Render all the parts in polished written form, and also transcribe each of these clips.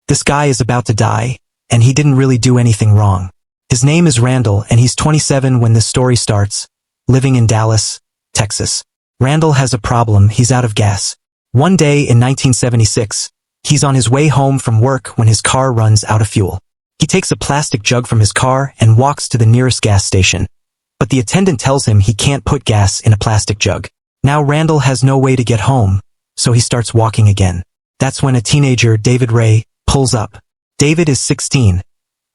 This guy is about to die, and he didn't really do anything wrong. His name is Randall, and he's 27 when this story starts, living in Dallas, Texas. Randall has a problem. He's out of gas. One day in 1976, he's on his way home from work when his car runs out of fuel. He takes a plastic jug from his car and walks to the nearest gas station. But the attendant tells him he can't put gas in a plastic jug. Now Randall has no way to get home, so he starts walking again. That's when a teenager, David Ray, pulls up. David is 16,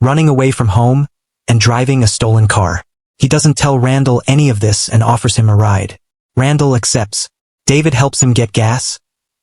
running away from home and driving a stolen car. He doesn't tell Randall any of this and offers him a ride. Randall accepts. David helps him get gas,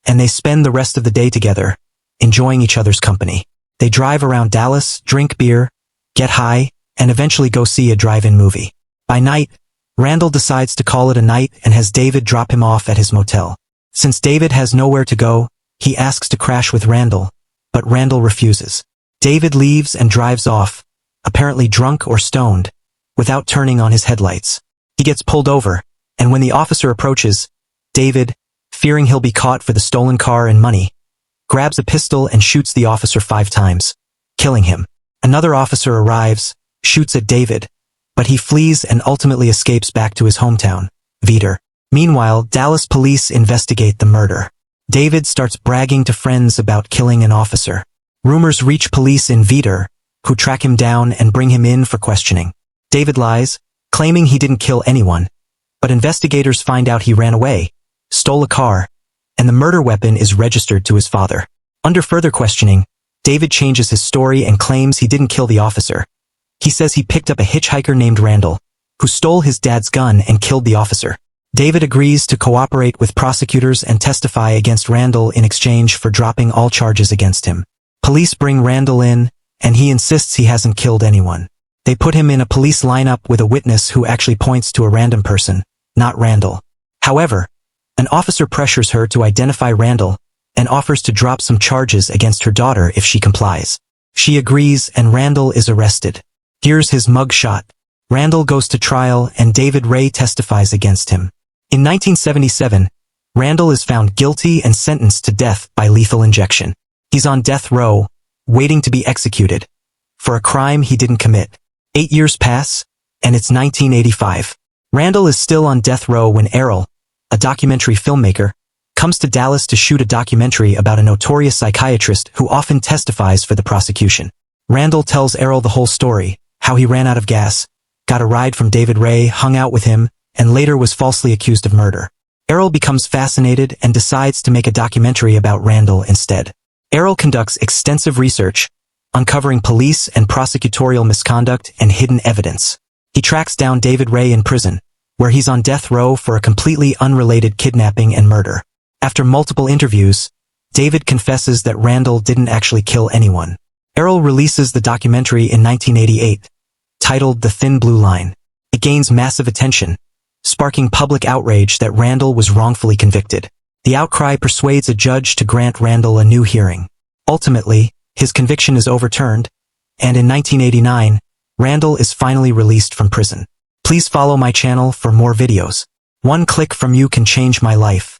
and they spend the rest of the day together, enjoying each other's company. They drive around Dallas, drink beer, get high, and eventually go see a drive-in movie. By night, Randall decides to call it a night and has David drop him off at his motel. Since David has nowhere to go, he asks to crash with Randall, but Randall refuses. David leaves and drives off, apparently drunk or stoned, without turning on his headlights. He gets pulled over, and when the officer approaches, David, fearing he'll be caught for the stolen car and money, grabs a pistol and shoots the officer 5 times, killing him. Another officer arrives, shoots at David, but he flees and ultimately escapes back to his hometown, Veeder. Meanwhile, Dallas police investigate the murder. David starts bragging to friends about killing an officer. Rumors reach police in Veeder, who track him down and bring him in for questioning. David lies, claiming he didn't kill anyone, but investigators find out he ran away, stole a car, and the murder weapon is registered to his father. Under further questioning, David changes his story and claims he didn't kill the officer. He says he picked up a hitchhiker named Randall, who stole his dad's gun and killed the officer. David agrees to cooperate with prosecutors and testify against Randall in exchange for dropping all charges against him. Police bring Randall in, and he insists he hasn't killed anyone. They put him in a police lineup with a witness who actually points to a random person, not Randall. However, an officer pressures her to identify Randall and offers to drop some charges against her daughter if she complies. She agrees and Randall is arrested. Here's his mugshot. Randall goes to trial and David Ray testifies against him. In 1977, Randall is found guilty and sentenced to death by lethal injection. He's on death row, waiting to be executed, for a crime he didn't commit. 8 years pass, and it's 1985. Randall is still on death row when Errol, a documentary filmmaker, comes to Dallas to shoot a documentary about a notorious psychiatrist who often testifies for the prosecution. Randall tells Errol the whole story, how he ran out of gas, got a ride from David Ray, hung out with him, and later was falsely accused of murder. Errol becomes fascinated and decides to make a documentary about Randall instead. Errol conducts extensive research, uncovering police and prosecutorial misconduct and hidden evidence. He tracks down David Ray in prison, where he's on death row for a completely unrelated kidnapping and murder. After multiple interviews, David confesses that Randall didn't actually kill anyone. Errol releases the documentary in 1988, titled The Thin Blue Line. It gains massive attention, sparking public outrage that Randall was wrongfully convicted. The outcry persuades a judge to grant Randall a new hearing. Ultimately, his conviction is overturned, and in 1989, Randall is finally released from prison. Please follow my channel for more videos. One click from you can change my life.